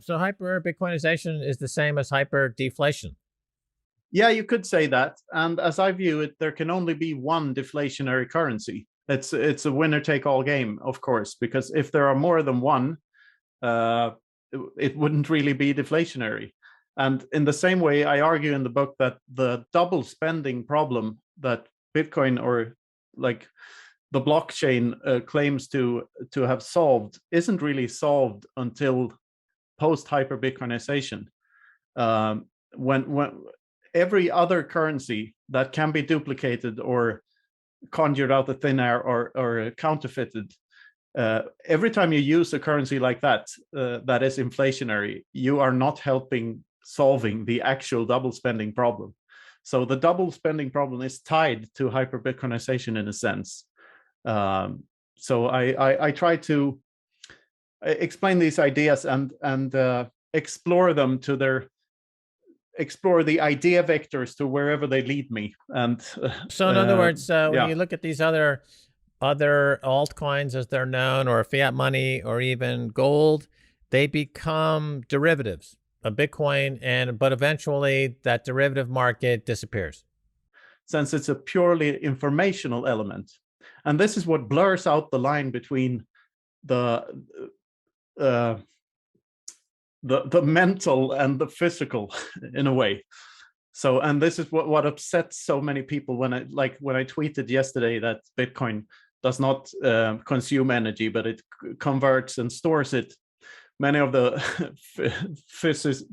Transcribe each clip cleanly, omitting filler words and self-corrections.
So hyper Bitcoinization is the same as hyper deflation. Yeah, you could say that. And as I view it, there can only be one deflationary currency. It's a winner take all game, of course, because if there are more than one, uh, it wouldn't really be deflationary. And in the same way, I argue in the book that the double spending problem that Bitcoin or like the blockchain claims to have solved isn't really solved until post hyper Bitcoinization. When every other currency that can be duplicated or conjured out of thin air or counterfeited, every time you use a currency like that that is inflationary, you are not helping solving the actual double spending problem. So the double spending problem is tied to hyper Bitcoinization in a sense. So I try to explain these ideas and explore them to their explore the idea vectors to wherever they lead me. And So in other words, when yeah, you look at these other altcoins as they're known, or fiat money, or even gold, they become derivatives of Bitcoin, but eventually that derivative market disappears. since it's a purely informational element, and this is what blurs out the line between the uh, the mental and the physical in a way. So, and this is what upsets so many people when I tweeted yesterday that Bitcoin does not consume energy, but it converts and stores it. Many of the physics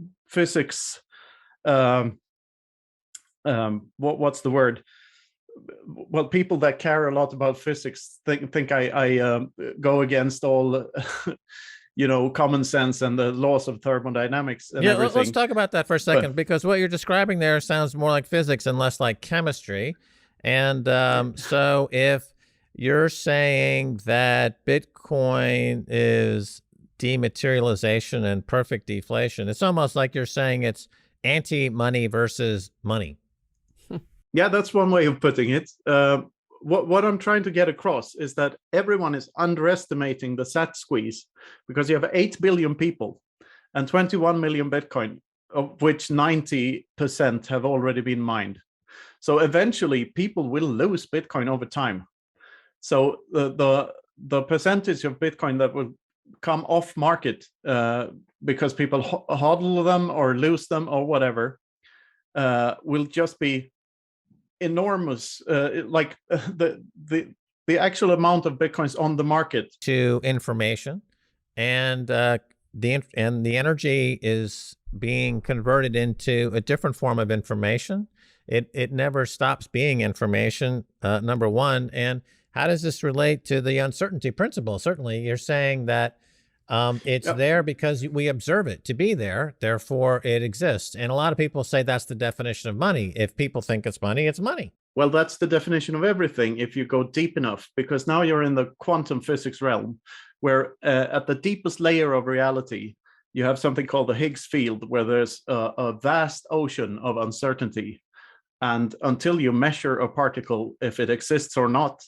what's the word? Well, people that care a lot about physics think I go against all common sense and the laws of thermodynamics and Yeah, let's everything. talk about that for a But second, because what you're describing there sounds more like physics and less like chemistry. And so if you're saying that Bitcoin is dematerialization and perfect deflation, it's almost like you're saying it's anti-money versus money. yeah, that's one way of putting it. What I'm trying to get across is that everyone is underestimating the SAT squeeze, because you have 8 billion people and 21 million Bitcoin, of which 90% have already been mined. So eventually people will lose Bitcoin over time. So the percentage of Bitcoin that will come off market because people hodl them or lose them or whatever will just be enormous. The actual amount of Bitcoins on the market To information, and the energy is being converted into a different form of information. It never stops being information. Number one, and how does this relate to the uncertainty principle? Certainly, you're saying that it's yeah, there because we observe it to be there, therefore it exists. And a lot of people say that's the definition of money. If people think it's money, it's money. well, that's the definition of everything if you go deep enough, because now you're in the quantum physics realm, where at the deepest layer of reality, you have something called the Higgs field, where there's a vast ocean of uncertainty. And until you measure a particle, if it exists or not,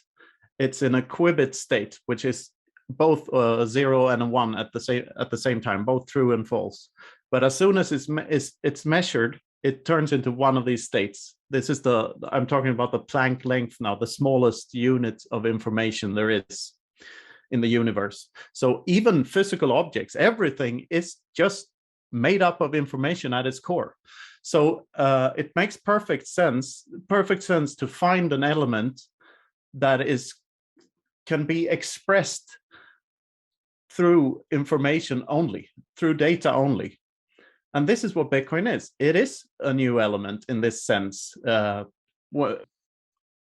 it's in a qubit state, which is both a 0 and a 1 at the same time, both true and false. But as soon as it's measured, it turns into one of these states. This is I'm talking about the Planck length now, the smallest unit of information there is in the universe. So even physical objects, everything is just made up of information at its core. So it makes perfect sense to find an element that can be expressed through information only, through data only. And this is what Bitcoin is. It is a new element in this sense.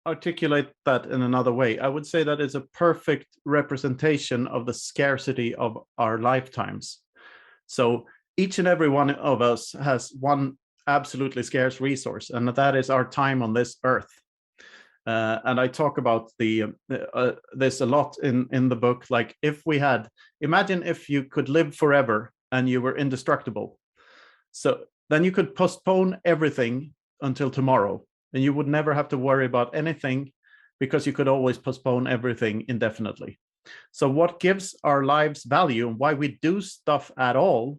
Articulate that in another way, I would say that it's a perfect representation of the scarcity of our lifetimes. So each and every one of us has one absolutely scarce resource, and that is our time on this earth. And I talk about this a lot in the book. Like, imagine if you could live forever and you were indestructible. So then you could postpone everything until tomorrow, and you would never have to worry about anything, because you could always postpone everything indefinitely. So what gives our lives value and why we do stuff at all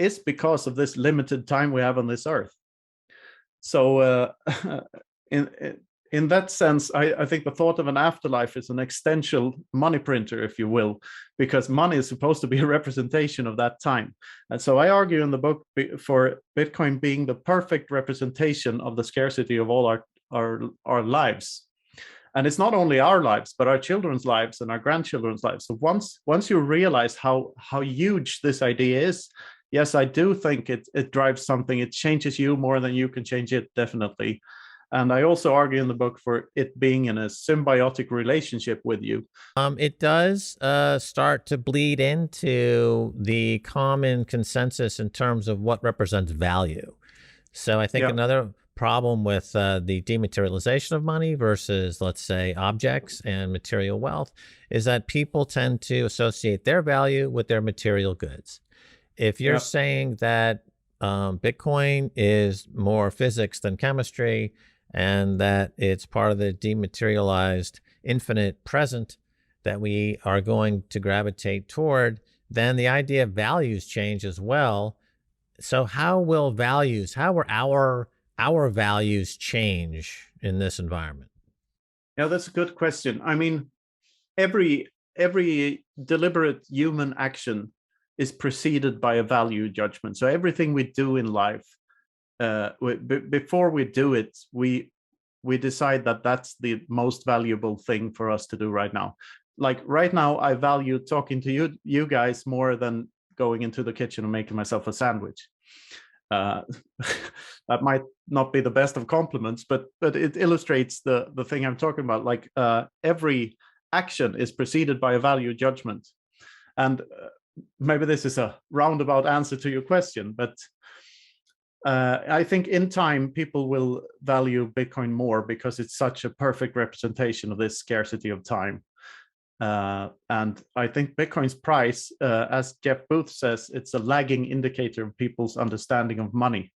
is because of this limited time we have on this earth. So in in that sense, I think the thought of an afterlife is an existential money printer, if you will, because money is supposed to be a representation of that time. And so I argue in the book for Bitcoin being the perfect representation of the scarcity of all our lives. And it's not only our lives, but our children's lives and our grandchildren's lives. So once you realize how huge this idea is, yes, I do think it drives something. It changes you more than you can change it, definitely. And I also argue in the book for it being in a symbiotic relationship with you. It does start to bleed into the common consensus in terms of what represents value. So I think another problem with the dematerialization of money versus, let's say, objects and material wealth is that people tend to associate their value with their material goods. If you're saying that Bitcoin is more physics than chemistry, and that it's part of the dematerialized infinite present that we are going to gravitate toward, then the idea of values change as well. So how will our values change in this environment? Yeah, that's a good question. I mean, every deliberate human action is preceded by a value judgment. So everything we do in life, before we do it, we decide that that's the most valuable thing for us to do right now. Like right now, I value talking to you guys more than going into the kitchen and making myself a sandwich. That might not be the best of compliments, but it illustrates the thing I'm talking about. Like every action is preceded by a value judgment, and maybe this is a roundabout answer to your question, but I think in time people will value Bitcoin more because it's such a perfect representation of this scarcity of time. And I think Bitcoin's price, as Jeff Booth says, it's a lagging indicator of people's understanding of money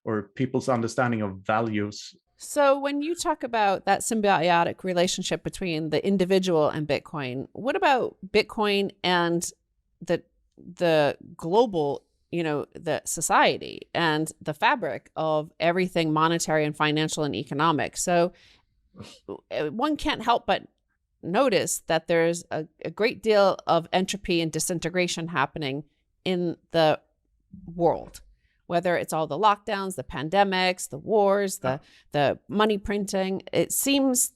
or people's understanding of values. So when you talk about that symbiotic relationship between the individual and Bitcoin, what about Bitcoin and the global, the society and the fabric of everything monetary and financial and economic? So one can't help but notice that there's a great deal of entropy and disintegration happening in the world, whether it's all the lockdowns, the pandemics, the wars, the money printing. It seems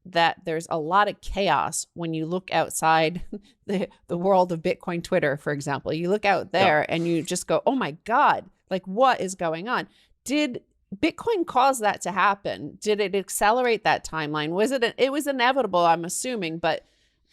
that there's a lot of chaos when you look outside the world of Bitcoin Twitter, for example. You look out there and you just go, oh my God, like what is going on? Did Bitcoin cause that to happen? Did it accelerate that timeline? It was inevitable, I'm assuming, but